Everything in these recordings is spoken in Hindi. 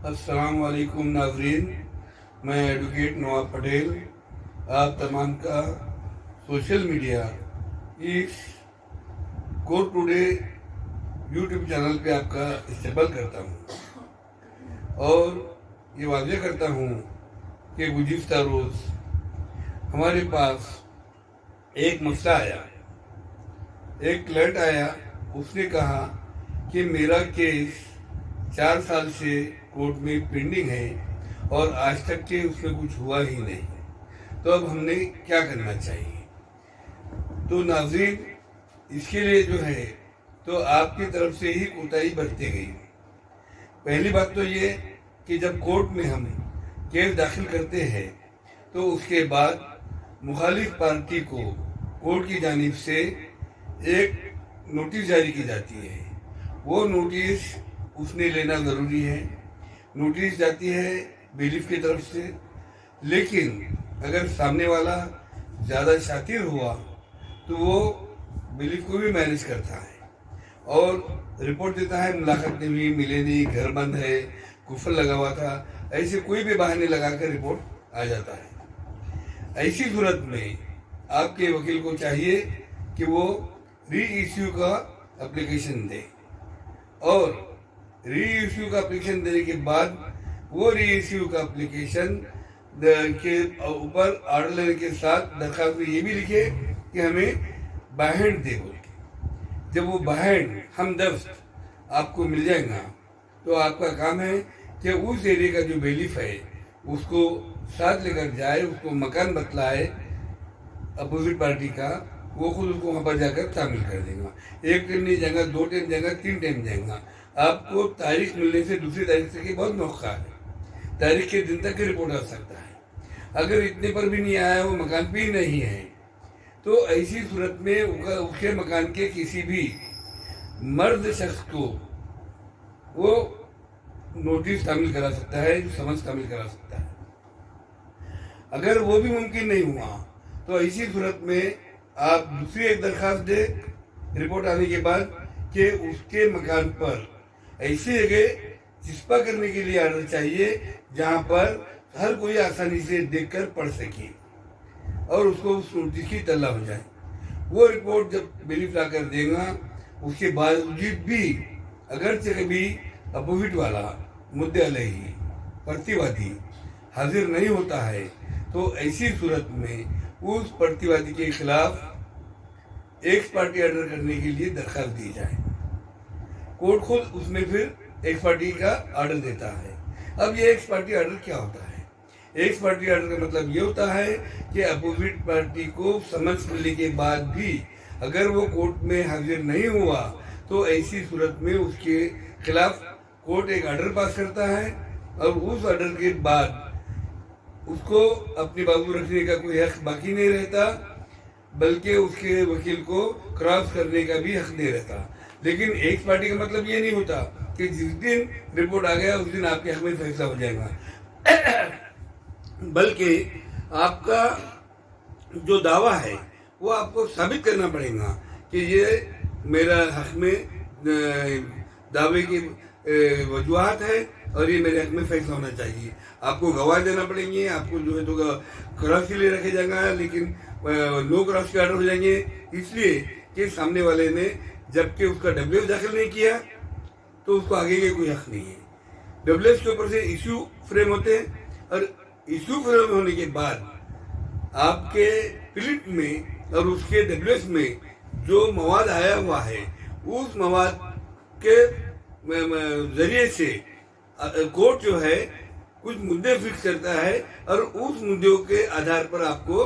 अस्सलाम वालेकुम नाजरीन, मैं एडवोकेट नवाब पटेल आप तमाम का सोशल मीडिया इस कोर्ट टुडे यूट्यूब चैनल पे आपका इस्तेमाल करता हूँ और ये वाज़ेह करता हूँ कि गुज़िश्ता रोज़ हमारे पास एक मसला आया। एक क्लाइंट आया, उसने कहा कि मेरा केस 4 साल से कोर्ट में पेंडिंग है और आज तक के उसमें कुछ हुआ ही नहीं, तो अब हमने क्या करना चाहिए। तो नाज़रीन, इसके लिए जो है तो आपकी तरफ से ही कोताही बरती गई। पहली बात तो ये कि जब कोर्ट में हम केस दाखिल करते हैं तो उसके बाद मुखालिफ पार्टी को कोर्ट की जानिब से एक नोटिस जारी की जाती है। वो नोटिस उसने लेना ज़रूरी है। नोटिस जाती है बेलिफ की तरफ से, लेकिन अगर सामने वाला ज़्यादा शातिर हुआ तो वो बेलिफ को भी मैनेज करता है और रिपोर्ट देता है मुलाकात नहीं हुई, मिले नहीं, घर बंद है, कुफल लगा हुआ था, ऐसे कोई भी बहाने लगाकर रिपोर्ट आ जाता है। ऐसी सूरत में आपके वकील को चाहिए कि वो री इश्यू का एप्लीकेशन दे और री इश्यू का एप्लीकेशन देने के बाद वो री इश्यू का एप्लीकेशन के ऊपर ऑर्डर लेने के साथ दरखास्त में ये भी लिखे कि हमें बाहंड दे बोल के। जब वो बाहंड हमदर्द आपको मिल जाएगा तो आपका काम है कि उस एरिया का जो बेलिफ है उसको साथ लेकर जाए, उसको मकान बतलाए अपोजिट पार्टी का, वो खुद उसको वहाँ पर जाकर शामिल कर देगा। एक टाइम नहीं जाएगा, 2 टाइम जाएगा, 3 टाइम जाएगा। आपको तारीख मिलने से दूसरी तारीख तक की बहुत मौका है, तारीख के दिन तक रिपोर्ट आ सकता है। अगर इतने पर भी नहीं आया, वो मकान पे ही नहीं है, तो ऐसी सूरत में उसके मकान के किसी भी मर्द शख्स को वो नोटिस शामिल करा सकता है, समझ शामिल करा सकता है। अगर वो भी मुमकिन नहीं हुआ तो ऐसी सूरत में आप दूसरी एक दरखास्त दे रिपोर्ट आने के बाद कि उसके मकान पर ऐसी जगह चिस्पा करने के लिए ऑर्डर चाहिए जहां पर हर कोई आसानी से देखकर पढ़ सके और उसको उस नोटिस की तल्ला हो जाए। वो रिपोर्ट जब बिलीफ ला कर देगा, उसके बावजूद भी अगर कभी अपोजिट वाला मुद्दे अलही प्रतिवादी हाजिर नहीं होता है तो ऐसी सूरत में उस प्रतिवादी के खिलाफ एक्स पार्टी ऑर्डर करने के लिए दरखास्त दी जाए। कोर्ट खुद उसमें फिर एक्स पार्टी का ऑर्डर देता है। अब ये एक्स पार्टी ऑर्डर क्या होता है? एक्स पार्टी ऑर्डर का मतलब ये होता है कि अपोजिट पार्टी को समझ मिलने के बाद भी अगर वो कोर्ट में हाजिर नहीं हुआ तो ऐसी सूरत में उसके खिलाफ कोर्ट एक ऑर्डर पास करता है और उस ऑर्डर के बाद उसको अपनी बाजू रखने का कोई हक बाकी नहीं रहता, बल्कि उसके वकील को क्रॉस करने का भी हक नहीं रहता। लेकिन एक पार्टी का मतलब ये नहीं होता कि जिस दिन रिपोर्ट आ गया उस दिन आपके हक में फैसला हो जाएगा, बल्कि आपका जो दावा है वो आपको साबित करना पड़ेगा कि ये मेरा हक में दावे की वजूहत है और ये मेरे हक में फैसला होना चाहिए। आपको गवाह देना पड़ेंगे, आपको जो है तो क्रॉस के लिए रखे जाएगा, लेकिन नो क्रॉस के ऑर्डर हो जाएंगे, इसलिए कि सामने वाले ने जबकि उसका डब्ल्यूएस दाखिल नहीं किया तो उसको आगे के कोई हक नहीं है। डब्ल्यूएस के ऊपर से इश्यू फ्रेम होते हैं और इश्यू फ्रेम होने के बाद आपके प्लिट में और उसके डब्ल्यूएस में जो मवाद आया हुआ है उस मवाद के जरिए से कोर्ट जो है कुछ मुद्दे फिक्स करता है और उस मुद्दों के आधार पर आपको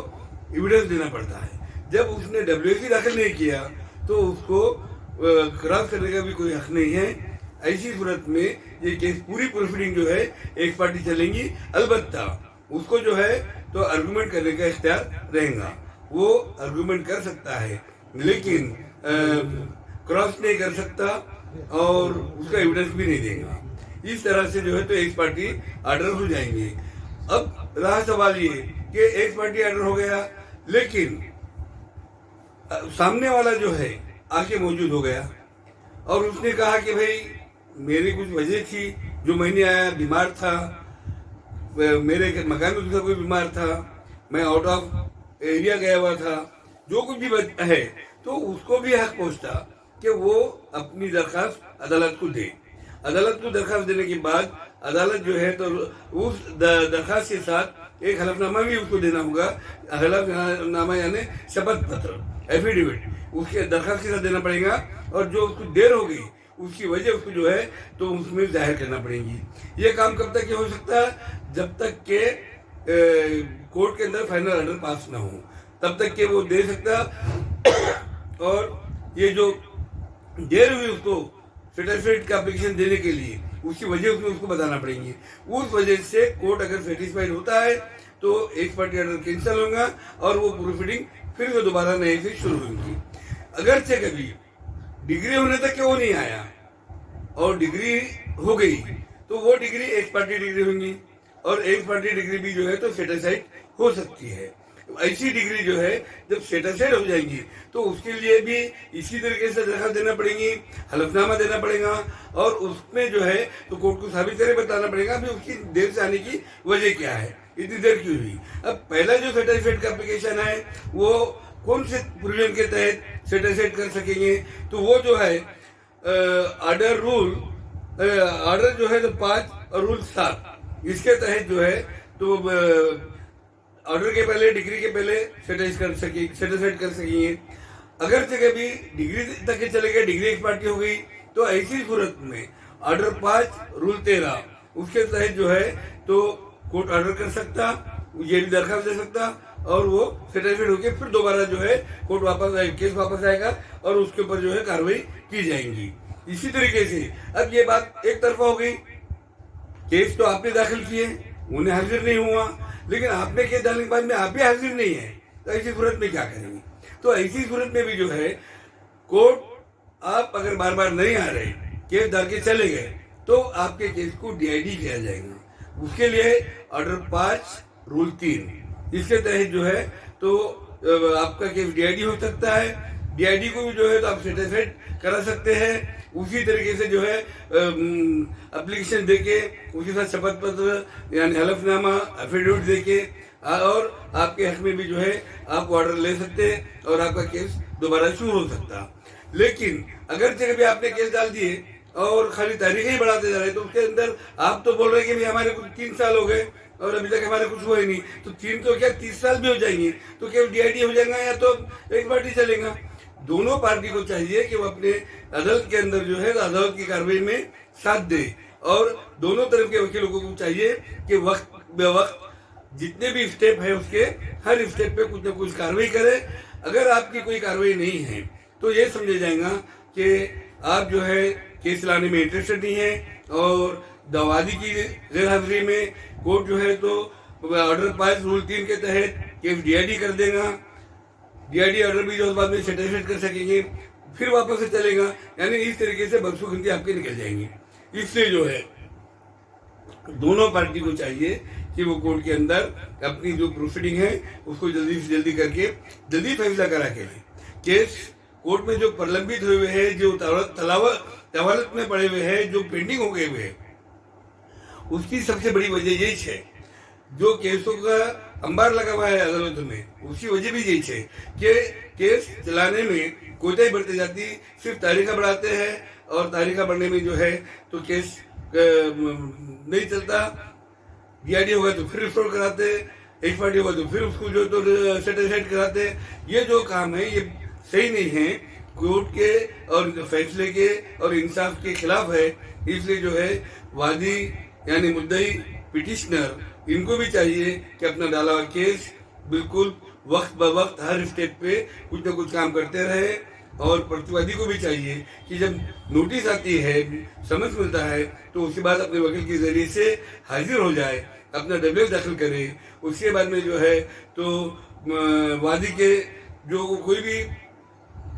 एविडेंस देना पड़ता है। जब उसने डब्ल्यूएसी दाखिल नहीं किया तो उसको क्रॉस करने का भी कोई हक नहीं है। ऐसी सूरत में ये केस पूरी प्रोसीडिंग जो है एक पार्टी चलेंगी, अलबत्ता उसको जो है तो आर्गुमेंट करने का इख्तियार रहेगा, वो आर्गुमेंट कर सकता है लेकिन क्रॉस नहीं कर सकता और उसका एविडेंस भी नहीं देगा। इस तरह से जो है तो एक पार्टी ऑर्डर हो जाएंगे। अब रहा सवाल ये कि एक पार्टी ऑर्डर हो गया लेकिन सामने वाला जो है आके मौजूद हो गया और उसने कहा कि भाई मेरी कुछ वजह थी जो मैंने आया बीमार था, मेरे मकान में दूसरा कोई बीमार था, मैं आउट ऑफ एरिया गया हुआ था, जो कुछ भी है, तो उसको भी हक पहुंचता कि वो अपनी दरखास्त अदालत को दे। अदालत को दरखास्त देने के बाद अदालत जो है तो उस दरखास्त के साथ एक हलफनामा भी उसको देना होगा। हलफनामा यानी शपथ पत्र, एफिडेविट, उसके दरखास्त के साथ देना पड़ेगा। और जो उसको देर हो गई उसकी वजह उसको जो है तो उसमें जाहिर करना पड़ेगी। ये काम कब तक हो सकता है? जब तक के कोर्ट के अंदर फाइनल ऑर्डर पास ना हो, तब तक के वो दे सकता। और ये जो देर हुई उसको सर्टिफिकेट का एप्लीकेशन देने के लिए, उसकी वजह उसमें उसको बताना पड़ेगी। उस वजह से कोर्ट अगर सेटिस्फाइड होता है तो एक पार्टी ऑर्डर कैंसिल होगा और वो प्रोसीडिंग फिर से दोबारा नए से शुरू होगी। अगरचे कभी डिग्री होने तक वो नहीं आया और डिग्री हो गई तो वो डिग्री एक पार्टी डिग्री होंगी और एक पार्टी डिग्री भी जो है तो सेटिस्फाइड हो सकती है। ऐसी डिग्री जो है जब सेटिस्फाइड हो जाएंगी तो उसके लिए भी इसी तरीके से दरखास्त देना पड़ेगी, हलफनामा देना पड़ेगा और उसमें जो है तो कोर्ट को साबित करके बताना पड़ेगा भी उसकी देर से आने की वजह क्या है, इतनी देर क्यों हुई। अब पहला जो सर्टिफिकेट का एप्लीकेशन है वो कौन से प्रोविजन के तहत सेटिस्फाइड कर सकेंगे? तो वो जो है ऑर्डर जो है तो 5 और रूल 7, इसके तहत जो है तो ऑर्डर के पहले डिग्री के पहले सेटिस्फाइड कर सकेंगे। अगर कभी डिग्री तक के चले गए, डिग्री एक पार्टी हो गई, तो ऐसी सूरत में ऑर्डर 5 रूल 13 उसके तहत जो है तो कोर्ट ऑर्डर कर सकता, ये भी दरखास्त दे सकता और वो सेटिस्फाइड होकर फिर दोबारा जो है कोर्ट केस वापस आएगा और उसके ऊपर जो है कार्रवाई की जाएगी। इसी तरीके से अब ये बात एक तरफा हो गई, केस तो आपने दाखिल किए, उन्हें हाजिर नहीं हुआ, लेकिन आपने केस डालने के बाद में आप भी हाजिर नहीं है, तो ऐसी सूरत में क्या करेंगे? तो ऐसी सूरत में भी जो है कोर्ट, आप अगर बार बार नहीं आ रहे, केस डाल के चले गए, तो आपके केस को DID किया जाएगा। उसके लिए ऑर्डर 5 रूल 3 इसके तहत जो है तो आपका केस DID हो सकता है। DID को भी जो है तो आप सेटिस्फाइड करा सकते हैं। उसी तरीके से जो है एप्लीकेशन देके उसके साथ शपथ पत्र यानी हलफनामा एफिडेविट देके और आपके हक में भी जो है आप ऑर्डर ले सकते हैं और आपका केस दोबारा शुरू हो सकता। लेकिन अगर कभी आपने केस डाल दिए और खाली तारीखें ही बढ़ाते जा रहे तो उसके अंदर आप तो बोल रहे हैं कि भाई हमारे कुछ 3 साल हो गए और अभी तक हमारे कुछ हुआ ही नहीं, तो 3 तो क्या 30 साल भी हो जाएंगे, तो क्या DID हो जाएगा या तो एक पार्टी चलेगा। दोनों पार्टी को चाहिए कि वो अपने अदालत के अंदर जो है अदालत की कार्रवाई में साथ दे और दोनों तरफ के वकीलों को चाहिए कि वक्त बे वक्त जितने भी स्टेप है उसके हर स्टेप पे कुछ न कुछ कार्रवाई करे। अगर आपकी कोई कार्रवाई नहीं है तो ये समझा जाएगा कि आप जो है केस लाने में इंटरेस्टेड नहीं है और दवादी की गैर हाजिरी में कोर्ट जो है तो ऑर्डर 5 रूल 3 के तहत केस DID कर देगा। DID ऑर्डर भी जो बाद में सेटिस्फाइड कर सकेंगे, फिर वापस से चलेगा, यानी इस तरीके से बदसूखी आपके निकल जाएंगी। इसलिए जो है दोनों पार्टी को चाहिए कि वो कोर्ट के अंदर अपनी जो प्रोसीडिंग है उसको जल्दी से जल्दी करके जल्दी फैसला करा के ले। केस कोर्ट में जो प्रलंबित हुए हुए हैं, जो तवालत में पड़े हुए हैं, जो पेंडिंग हो गए हुए हैं, उसकी सबसे बड़ी वजह यही है। जो केसों का अंबार लगा हुआ है अदालतों में, उसकी वजह भी यही है कि केस चलाने में कोताही बरती जाती, सिर्फ तारीखा बढ़ाते हैं और तारीखा बढ़ने में जो है तो केस नहीं चलता। DID होगा तो फिर रिस्टोर कराते, एक पार्टी होगा तो फिर उसको जो तो सेटिस्फाइड कराते। ये जो काम है ये सही नहीं है, कोर्ट के और फैसले के और इंसाफ के खिलाफ है। इसलिए जो है वादी यानी मुद्दई पिटिशनर इनको भी चाहिए कि अपना डाला हुआ केस बिल्कुल वक्त ब वक्त हर स्टेप पे कुछ न कुछ काम करते रहे और प्रतिवादी को भी चाहिए कि जब नोटिस आती है, समझ मिलता है, तो उसके बाद अपने वकील के जरिए से हाजिर हो जाए, अपना WF दाखिल करे। उसके बाद में जो है तो वादी के जो कोई भी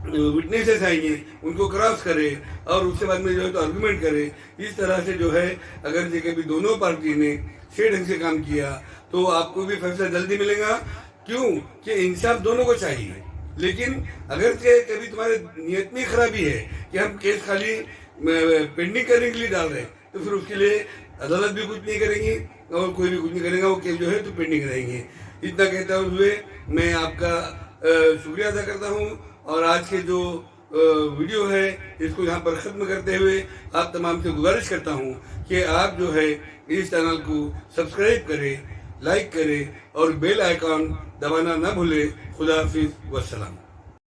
विटनेसेस आएंगे उनको क्रॉस करे और उसके बाद में जो है तो आर्गुमेंट करे। इस तरह से जो है अगर जे कभी दोनों पार्टी ने सही ढंग से काम किया तो आपको भी फैसला जल्दी मिलेगा। क्यों कि इंसाफ दोनों को चाहिए। लेकिन अगर कभी तुम्हारे नियत में खराबी है कि हम केस खाली पेंडिंग करने के लिए डाल रहे हैं, तो फिर उसके लिए अदालत भी कुछ नहीं करेंगी और कोई भी कुछ नहीं करेगा, वो केस जो है तो पेंडिंग रहेंगे। इतना कहते हुए मैं आपका शुक्रिया अदा करता हूँ और आज के जो वीडियो है इसको यहाँ पर ख़त्म करते हुए आप तमाम से गुजारिश करता हूँ कि आप जो है इस चैनल को सब्सक्राइब करें, लाइक करें और बेल आइकॉन दबाना ना भूलें। खुदा हाफिज़ वस्सलाम।